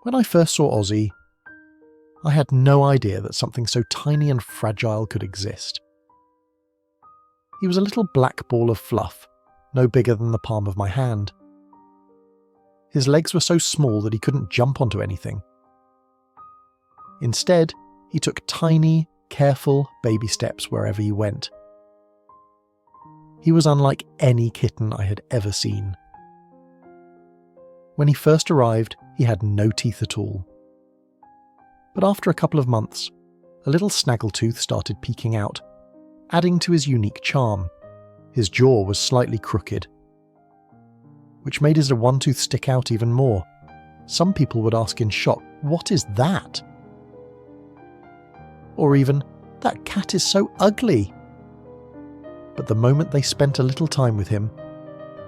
When I first saw Ozzy, I had no idea that something so tiny and fragile could exist. He was a little black ball of fluff, no bigger than the palm of my hand. His legs were so small that he couldn't jump onto anything. Instead, he took tiny, careful baby steps wherever he went. He was unlike any kitten I had ever seen. When he first arrived, he had no teeth at all. But after a couple of months, a little snaggletooth started peeking out, adding to his unique charm. His jaw was slightly crooked, which made his one tooth stick out even more. Some people would ask in shock, "What is that?" Or even, "That cat is so ugly." But the moment they spent a little time with him,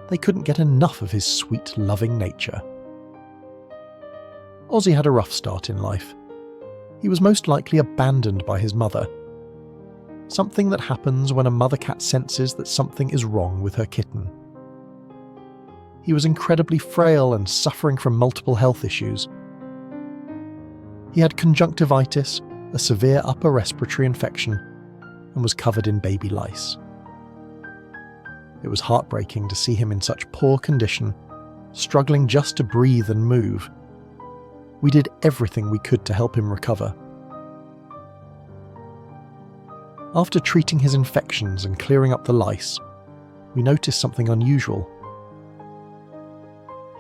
they couldn't get enough of his sweet, loving nature. Ozzy had a rough start in life. He was most likely abandoned by his mother. Something that happens when a mother cat senses that something is wrong with her kitten. He was incredibly frail and suffering from multiple health issues. He had conjunctivitis, a severe upper respiratory infection, and was covered in baby lice. It was heartbreaking to see him in such poor condition, struggling just to breathe and move. We did everything we could to help him recover. After treating his infections and clearing up the lice, we noticed something unusual.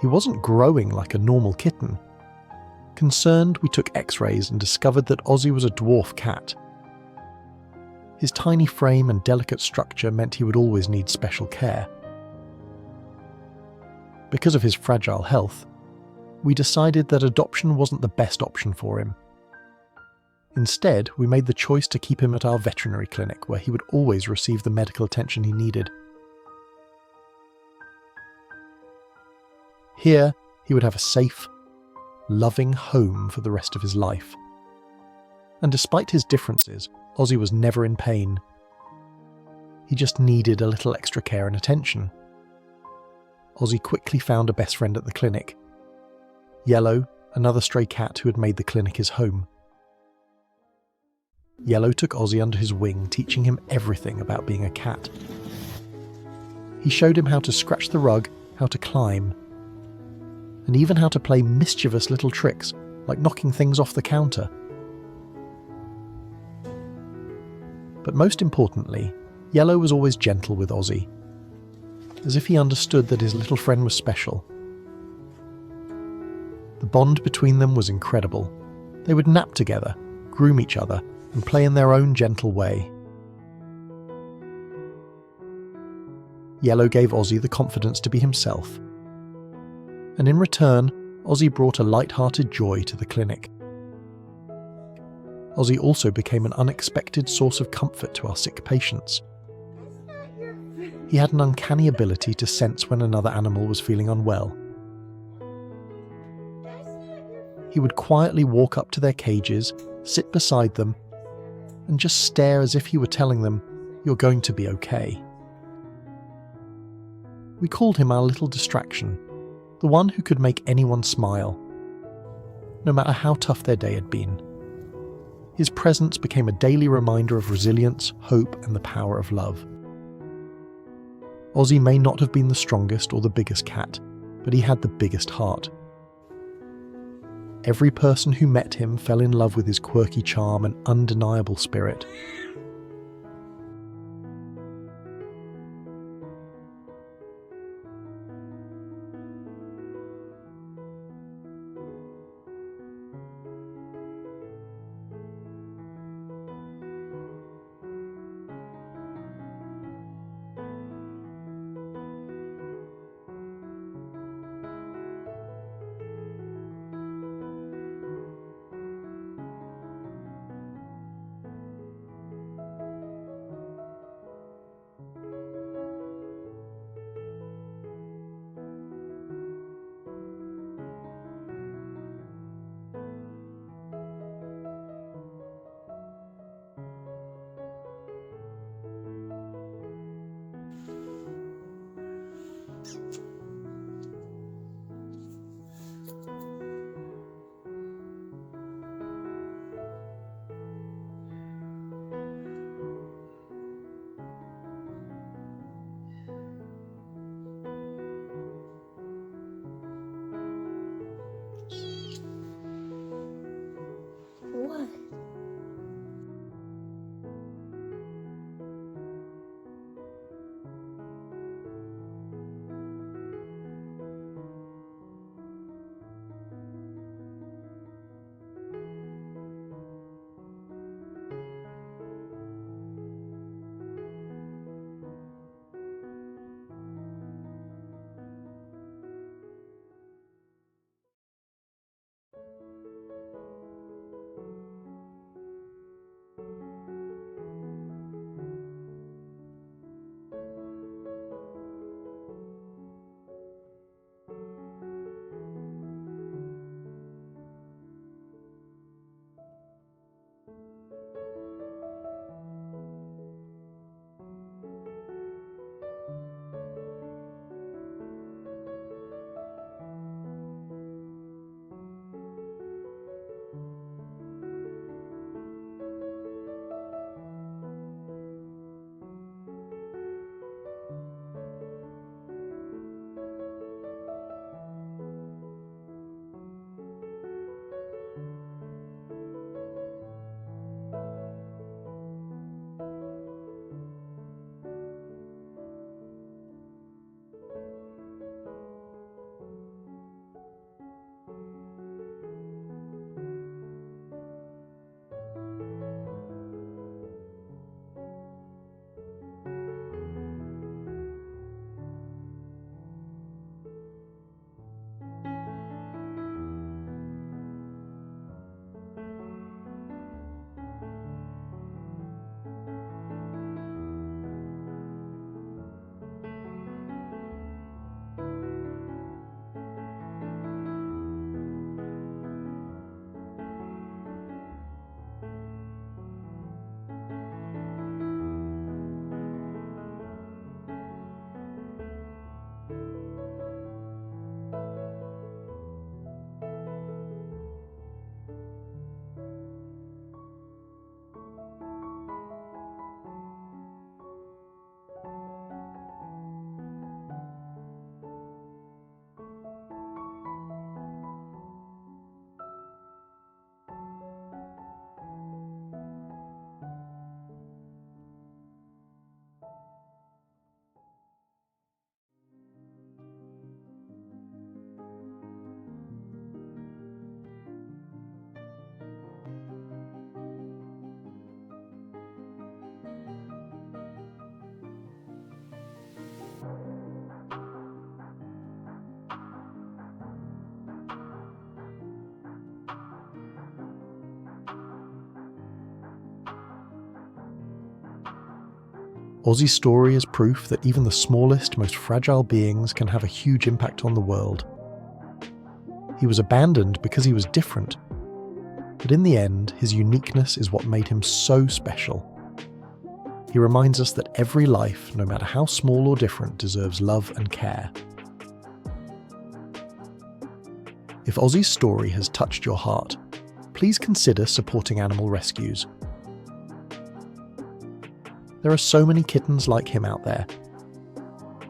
He wasn't growing like a normal kitten. Concerned, we took x-rays and discovered that Ozzy was a dwarf cat. His tiny frame and delicate structure meant he would always need special care. Because of his fragile health, we decided that adoption wasn't the best option for him. Instead, we made the choice to keep him at our veterinary clinic, where he would always receive the medical attention he needed. Here, he would have a safe, loving home for the rest of his life. And despite his differences, Ozzy was never in pain. He just needed a little extra care and attention. Ozzy quickly found a best friend at the clinic. Yellow, another stray cat who had made the clinic his home. Yellow took Ozzy under his wing, teaching him everything about being a cat. He showed him how to scratch the rug, how to climb, and even how to play mischievous little tricks, like knocking things off the counter. But most importantly, Yellow was always gentle with Ozzy, as if he understood that his little friend was special. The bond between them was incredible. They would nap together, groom each other, and play in their own gentle way. Yellow gave Ozzy the confidence to be himself. And in return, Ozzy brought a light-hearted joy to the clinic. Ozzy also became an unexpected source of comfort to our sick patients. He had an uncanny ability to sense when another animal was feeling unwell. He would quietly walk up to their cages, sit beside them, and just stare as if he were telling them, "You're going to be okay." We called him our little distraction, the one who could make anyone smile, no matter how tough their day had been. His presence became a daily reminder of resilience, hope, and the power of love. Ozzy may not have been the strongest or the biggest cat, but he had the biggest heart. Every person who met him fell in love with his quirky charm and undeniable spirit. Ozzy's story is proof that even the smallest, most fragile beings can have a huge impact on the world. He was abandoned because he was different, but in the end, his uniqueness is what made him so special. He reminds us that every life, no matter how small or different, deserves love and care. If Ozzy's story has touched your heart, please consider supporting animal rescues. There are so many kittens like him out there,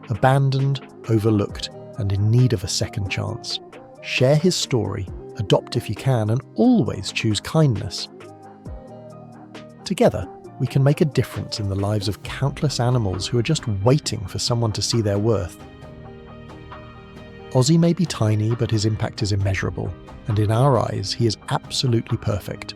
abandoned, overlooked, and in need of a second chance. Share his story, adopt if you can, and always choose kindness. Together, we can make a difference in the lives of countless animals who are just waiting for someone to see their worth. Ozzy may be tiny, but his impact is immeasurable, and in our eyes, he is absolutely perfect.